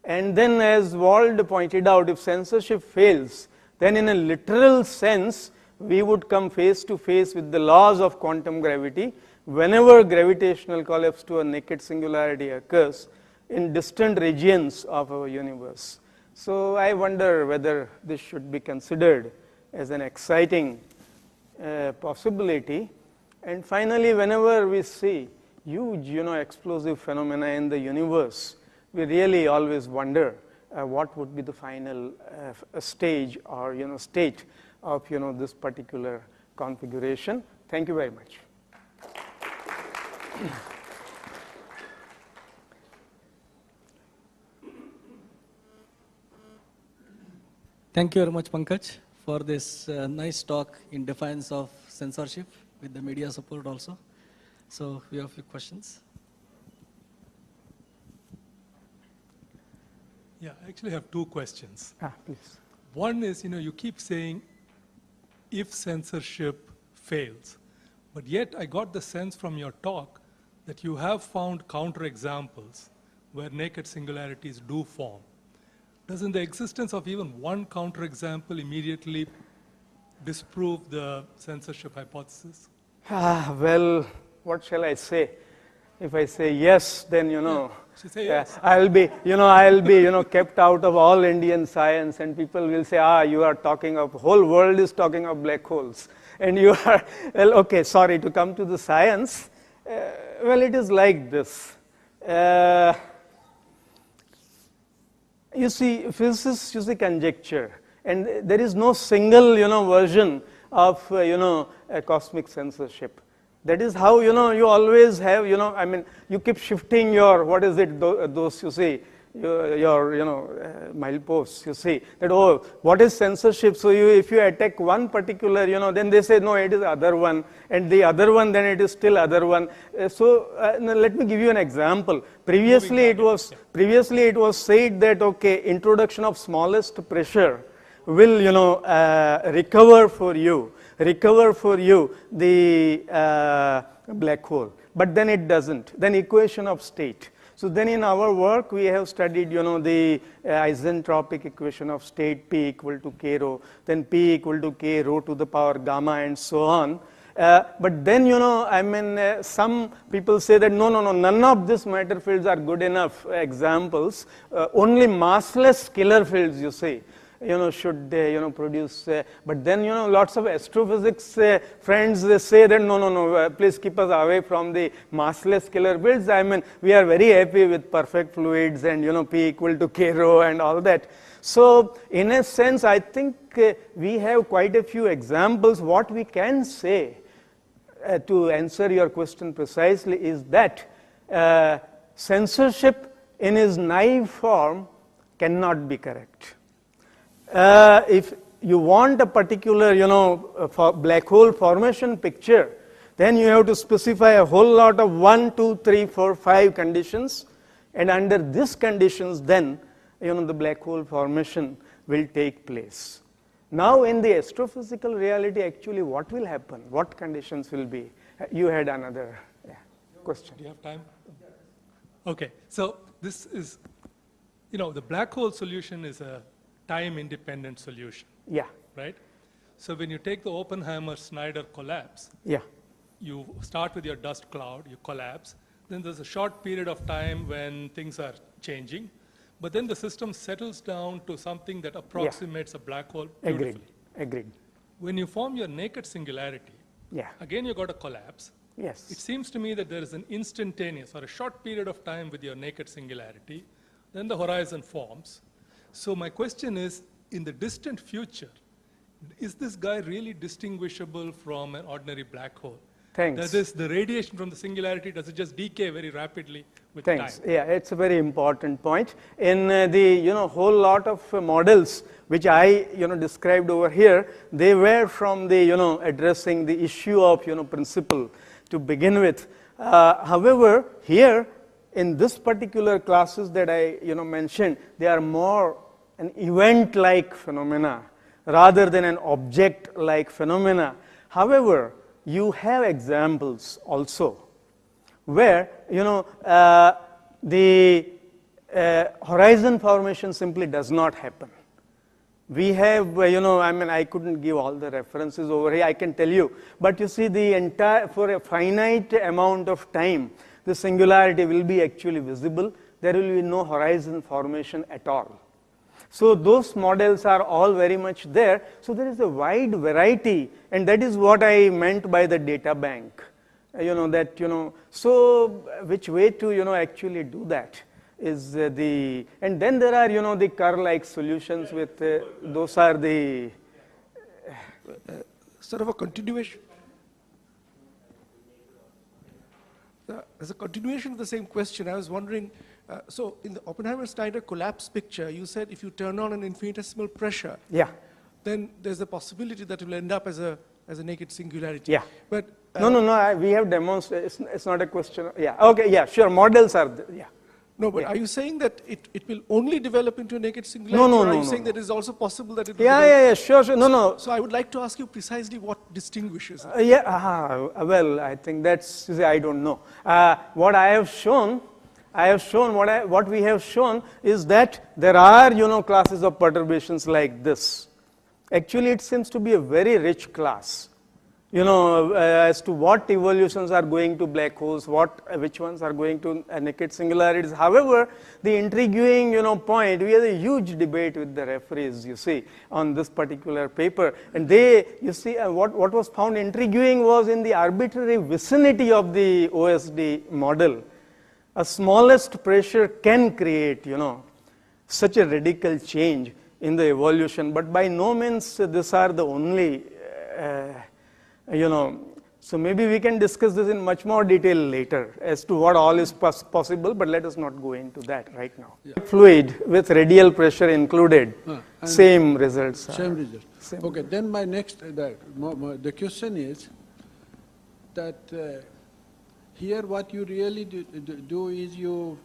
And then, as Wald pointed out, if censorship fails, then in a literal sense, we would come face to face with the laws of quantum gravity whenever gravitational collapse to a naked singularity occurs in distant regions of our universe. So I wonder whether this should be considered as an exciting possibility. And finally, whenever we see huge, explosive phenomena in the universe, we really always wonder what would be the final stage or, state of, this particular configuration. Thank you very much. Thank you very much, Pankaj, for this nice talk in defense of censorship with the media support also. So we have a few questions. Yeah, I actually have two questions. Please. One is, you keep saying if censorship fails, but yet I got the sense from your talk that you have found counterexamples where naked singularities do form. Doesn't the existence of even one counterexample immediately disprove the censorship hypothesis? Well, what shall I say? If I say yes, then, Say yes. I'll be, kept out of all Indian science, and people will say, you are talking of, whole world is talking of black holes. And you are, well, okay, sorry, to come to the science, well, it is like this. You see, physicists use a conjecture, and there is no single, version of, a cosmic censorship. That is how, you always have, you keep shifting your, what is it, those, you see, your mileposts, you see, that, what is censorship? So if you attack one particular, then they say, no, it is other one, and the other one, then it is still other one. So let me give you an example. Previously, it was said that, okay, introduction of smallest pressure will, recover for you the black hole. But then it doesn't. Then equation of state. So then in our work, we have studied, the isentropic equation of state P equal to K rho, then P equal to K rho to the power gamma and so on. But then, some people say that no, none of these matter fields are good enough examples. Only massless scalar fields, you say, should produce. But then, lots of astrophysics friends, they say that no, please keep us away from the massless scalar fields. We are very happy with perfect fluids and, P equal to K rho and all that. So, in a sense, I think we have quite a few examples. What we can say to answer your question precisely is that censorship in its naive form cannot be correct. If you want a particular, for black hole formation picture, then you have to specify a whole lot of 1, 2, 3, 4, 5 conditions, and under these conditions, then, the black hole formation will take place. Now, in the astrophysical reality, actually, what will happen? What conditions will be? You had another question. Do you have time? Okay, so this is, the black hole solution is a time-independent solution. Yeah. Right? So when you take the Oppenheimer-Snyder collapse, Yeah. you start with your dust cloud, you collapse, then there's a short period of time when things are changing, but then the system settles down to something that approximates a black hole Agreed. beautifully. Agreed. When you form your naked singularity, Yeah. again you got a collapse. Yes. It seems to me that there is an instantaneous or a short period of time with your naked singularity, then the horizon forms. So my question is, in the distant future, is this guy really distinguishable from an ordinary black hole? Thanks. That is, the radiation from the singularity, does it just decay very rapidly with Thanks. time? Yeah, it's a very important point. In the whole lot of models which I described over here, they were from the addressing the issue of principle to begin with. However, here in this particular classes that I mentioned, they are more an event-like phenomena rather than an object-like phenomena. However, you have examples also where the horizon formation simply does not happen. We have, I couldn't give all the references over here, I can tell you, but you see the entire, for a finite amount of time, the singularity will be actually visible. There will be no horizon formation at all. So those models are all very much there. So there is a wide variety, and that is what I meant by the data bank. So which way to actually do that is and then there are the Kerr-like solutions with those are the sort of a continuation. As a continuation of the same question, I was wondering, so in the Oppenheimer-Snyder collapse picture, you said if you turn on an infinitesimal pressure, yeah. then there's a possibility that it will end up as a naked singularity. Yeah. But No, we have demonstrated, it's not a question. Yeah, okay, yeah, sure, models are, yeah. No, but Yeah. are you saying that it will only develop into a naked singularity? No, or are you no, saying no. that it's also possible that it will Yeah, sure, no. So I would like to ask you precisely what distinguishes it. Well, I think that's, I don't know. What I have shown, what we have shown is that there are, classes of perturbations like this. Actually, it seems to be a very rich class. As to what evolutions are going to black holes, which ones are going to naked singularities. However, the intriguing, point, we had a huge debate with the referees, you see, on this particular paper. And what was found intriguing was in the arbitrary vicinity of the OSD model, a smallest pressure can create, such a radical change in the evolution. But by no means these are the only so maybe we can discuss this in much more detail later as to what all is possible, but let us not go into that right now. Yeah. Fluid with radial pressure included, same results. Same result. Okay, then my next, the question is that here what you really do is you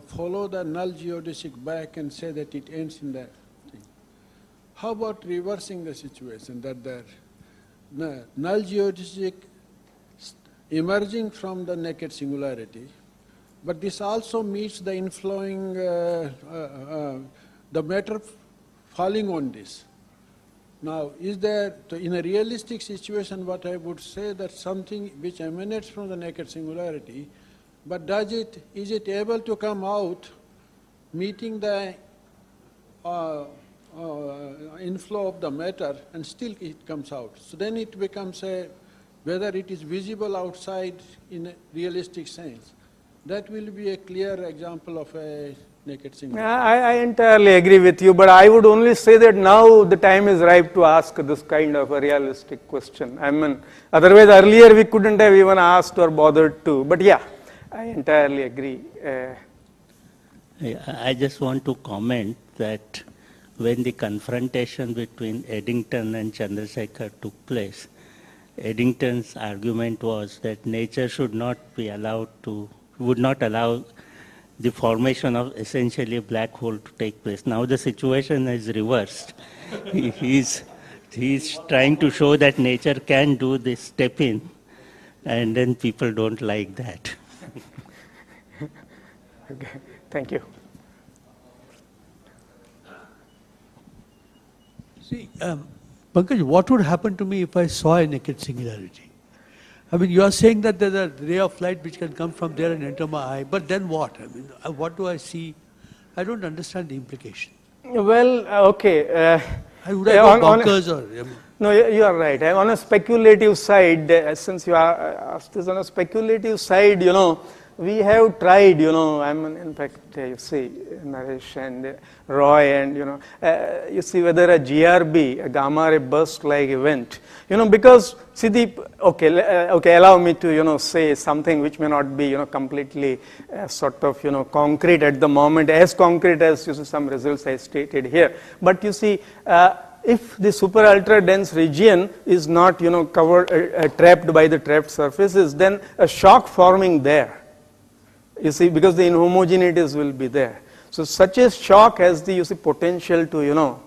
follow the null geodesic back and say that it ends in that thing. How about reversing the situation that the null geodesic emerging from the naked singularity, but this also meets the inflowing, the matter falling on this. Now, is there, in a realistic situation, what I would say that something which emanates from the naked singularity, but is it able to come out meeting the inflow of the matter, and still it comes out. So then it becomes whether it is visible outside in a realistic sense. That will be a clear example of a naked singularity. I entirely agree with you, but I would only say that now the time is ripe to ask this kind of a realistic question. I mean, otherwise earlier we couldn't have even asked or bothered to. But yeah, I entirely agree. I just want to comment that when the confrontation between Eddington and Chandrasekhar took place, Eddington's argument was that nature should not be allowed to, would not allow the formation of essentially a black hole to take place. Now the situation is reversed. He's trying to show that nature can do this step in, and then people don't like that. Okay, thank you. See, Pankaj, what would happen to me if I saw a naked singularity? I mean, you are saying that there's a ray of light which can come from there and enter my eye, but then what? I mean, what do I see? I don't understand the implication. Well, okay. Would I go bonkers or? I mean, No, you are right. On a speculative side, since you are asked this on a speculative side, you know, we have tried, you know, I mean, in fact, you see, Naresh and Roy and, you know, you see whether a GRB, a gamma ray burst-like event, you know, because, see okay, allow me to, you know, say something which may not be, you know, completely sort of, you know, concrete at the moment, as concrete as, you see, some results I stated here. But you see, if the super ultra dense region is not, you know, covered, trapped by the trapped surfaces, then a shock forming there, you see, because the inhomogeneities will be there. So such a shock has the, you see, potential to, you know,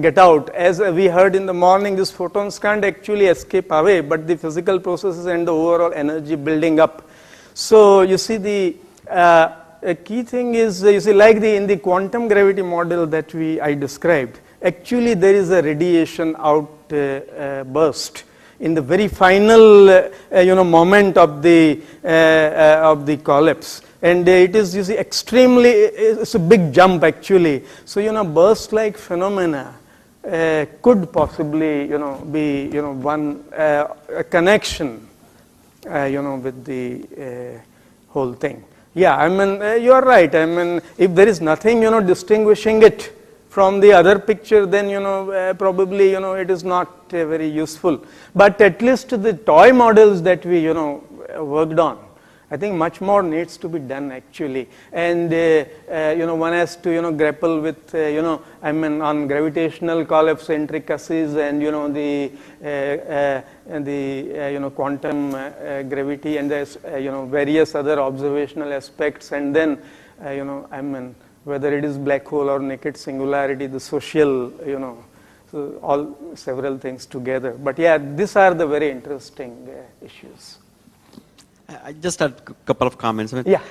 get out. As we heard in the morning, these photons can't actually escape away, but the physical processes and the overall energy building up. So you see, the a key thing is, you see, like in the quantum gravity model that I described, actually there is a radiation out burst in the very final you know, moment of the collapse, and it is, you see, extremely, it's a big jump actually. So, you know, burst like phenomena could possibly, you know, be, you know, one a connection you know, with the whole thing. Yeah, I mean, you are right. I mean, if there is nothing, you know, distinguishing it from the other picture, then, you know, probably, you know, it is not very useful. But at least the toy models that we, you know, worked on, I think much more needs to be done actually. And, you know, one has to, you know, grapple with, you know, I mean, on gravitational collapse intricacies and, you know, the you know, quantum gravity and there's, you know, various other observational aspects, and then, you know, I mean, whether it is black hole or naked singularity, the social, you know, so all several things together. But yeah, these are the very interesting issues. I just had a couple of comments. I mean, yeah.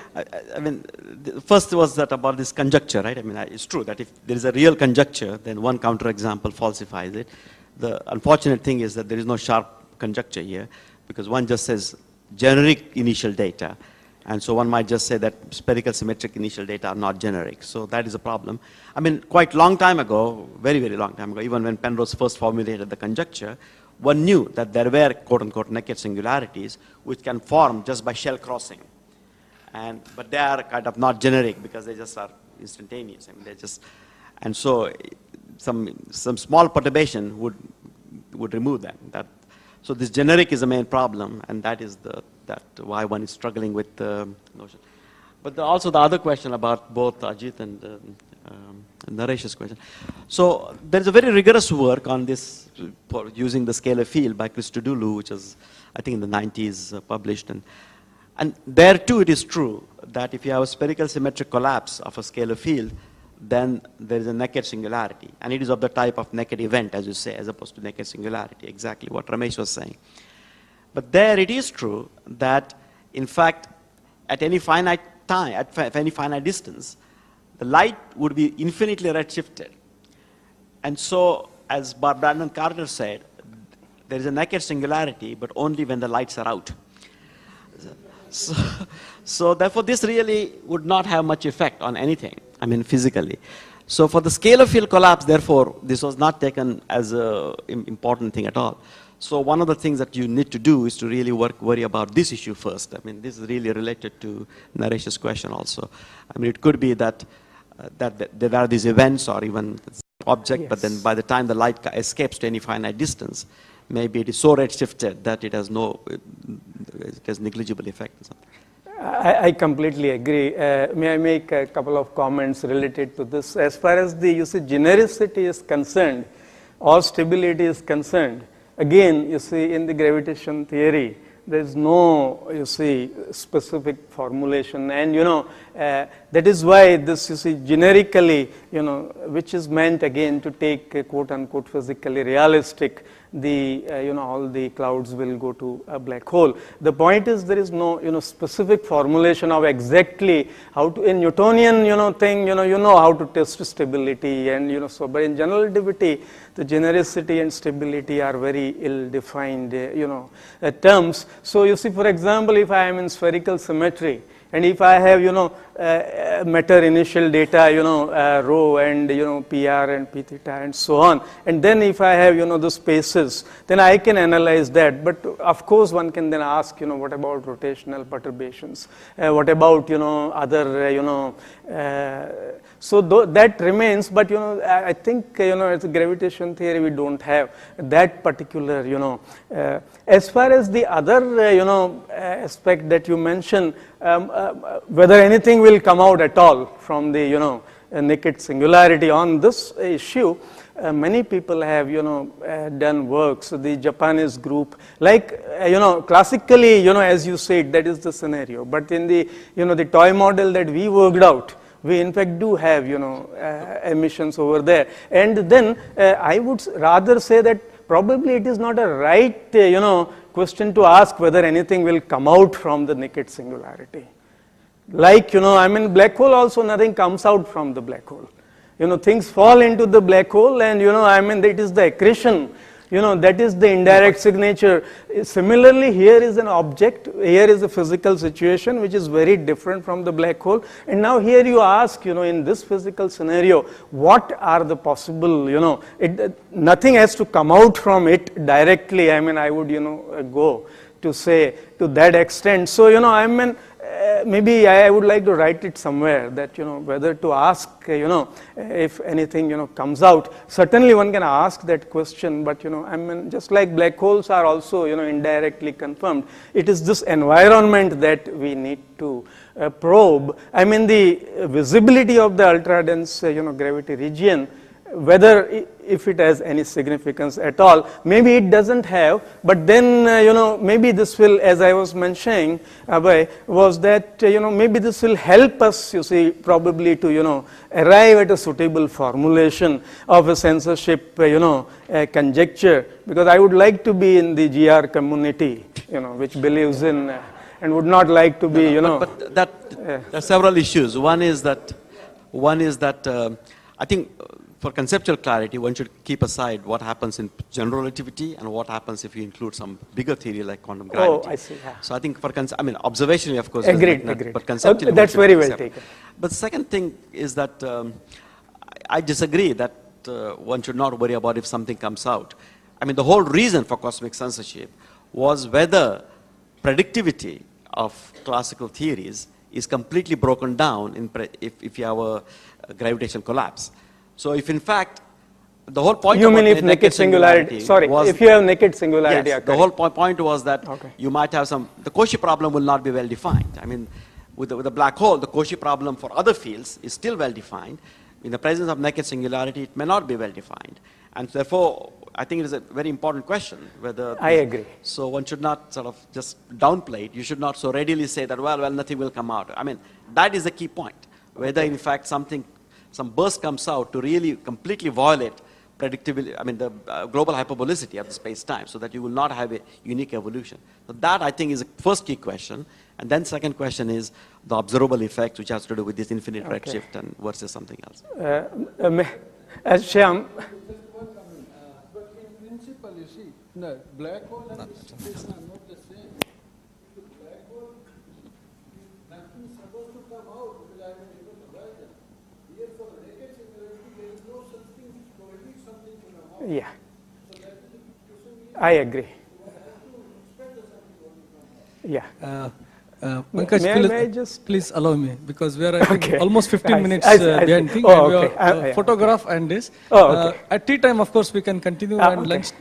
I mean, the first was that about this conjecture, right? I mean, it's true that if there is a real conjecture, then one counterexample falsifies it. The unfortunate thing is that there is no sharp conjecture here, because one just says generic initial data. And so one might just say that spherical symmetric initial data are not generic. So that is a problem. I mean, quite long time ago, very, very long time ago, even when Penrose first formulated the conjecture, one knew that there were quote-unquote naked singularities which can form just by shell crossing. But they are kind of not generic because they just are instantaneous. I mean, they just, and so some small perturbation would remove them. So this generic is the main problem, and that is why one is struggling with the notion. But also the other question about both Ajit and Naresh's question. So there is a very rigorous work on this for using the scalar field by Christodoulou, which is, I think, in the 90s published. And there too it is true that if you have a spherical symmetric collapse of a scalar field, then there is a naked singularity. And it is of the type of naked event, as you say, as opposed to naked singularity, exactly what Ramesh was saying. But there it is true that, in fact, at any finite time, at any finite distance, the light would be infinitely redshifted. And so, as Brandon Carter said, there is a naked singularity, but only when the lights are out. So therefore, this really would not have much effect on anything, I mean, physically. So for the scalar field collapse, therefore, this was not taken as an important thing at all. So one of the things that you need to do is to really worry about this issue first. I mean, this is really related to Naresh's question also. I mean, it could be that there are these events or even object, yes. But then by the time the light escapes to any finite distance, maybe it is so redshifted that it has negligible effect or something. I completely agree. May I make a couple of comments related to this? As far as the genericity is concerned, or stability is concerned, again, you see, in the gravitation theory, There is no, you see, specific formulation, and that is why this, you see, generically, which is meant again to take quote unquote physically realistic, all the clouds will go to a black hole. The point is there is no, specific formulation of exactly how to, in Newtonian, thing, how to test stability, and, so, but in general relativity, the genericity and stability are very ill-defined, terms. So you see, for example, if I am in spherical symmetry, and if I have, matter initial data, rho and, PR and P theta and so on, and then if I have, the spaces, then I can analyze that. But of course, one can then ask, what about rotational perturbations? What about, other, so that remains, but, I think, as a gravitation theory, we don't have that particular, as far as the other, aspect that you mentioned, whether anything will come out at all from the, naked singularity on this issue, many people have, done work. So the Japanese group, like, classically, as you said, that is the scenario. But in the, the toy model that we worked out, we in fact do have, emissions over there. And then I would rather say that probably it is not a right, question to ask whether anything will come out from the naked singularity. Like, I mean, black hole also, nothing comes out from the black hole. Things fall into the black hole, and, I mean, it is the accretion, that is the indirect signature. Similarly, here is an object, here is a physical situation which is very different from the black hole. And now here you ask, in this physical scenario, what are the possible, nothing has to come out from it directly. I mean, I would, go to say to that extent. So, I mean, maybe I would like to write it somewhere that, whether to ask, if anything, comes out. Certainly one can ask that question, but, I mean, just like black holes are also, indirectly confirmed, it is this environment that we need to probe. I mean, the visibility of the ultra-dense, gravity region, whether if it has any significance at all, maybe it doesn't have, but then, maybe this will, as I was mentioning, Abhay, was that, maybe this will help us, you see, probably to, arrive at a suitable formulation of a censorship, conjecture, because I would like to be in the GR community, which believes in, and would not like to be, But there are several issues. One is that, I think, for conceptual clarity, one should keep aside what happens in general relativity and what happens if you include some bigger theory like quantum gravity. Oh, I see. Yeah. So I think for, observationally, of course, agreed. But conceptually, that's very well taken. But the second thing is that I disagree that one should not worry about if something comes out. I mean, the whole reason for cosmic censorship was whether predictivity of classical theories is completely broken down if you have a gravitational collapse. So if in fact, the whole point you mean if naked singularity, sorry, if you have naked singularity. Yes, the whole point was that you might have the Cauchy problem will not be well defined. I mean, with a black hole, the Cauchy problem for other fields is still well defined. In the presence of naked singularity, it may not be well defined. And therefore, I think it is a very important question whether... I agree. So one should not sort of just downplay it. You should not so readily say that, well, nothing will come out. I mean, that is the key point. Whether in fact some burst comes out to really completely violate predictability, I mean the global hyperbolicity of the space-time, so that you will not have a unique evolution. So that I think is the first key question. And then second question is the observable effect, which has to do with this infinite redshift and versus something else. Shyam. But in principle, you see, the black hole and space are not the same. The black hole, nothing is supposed to come out because I am able to buy them. Here for the naked singularity, there is no such thing, prohibiting something to come out. Yeah, So that is the question. I agree. Yeah. Pankaj, please allow me, because we are almost 15 minutes behind thing. Oh, okay. Photograph and this. Oh, okay. At tea time, of course, we can continue and lunch.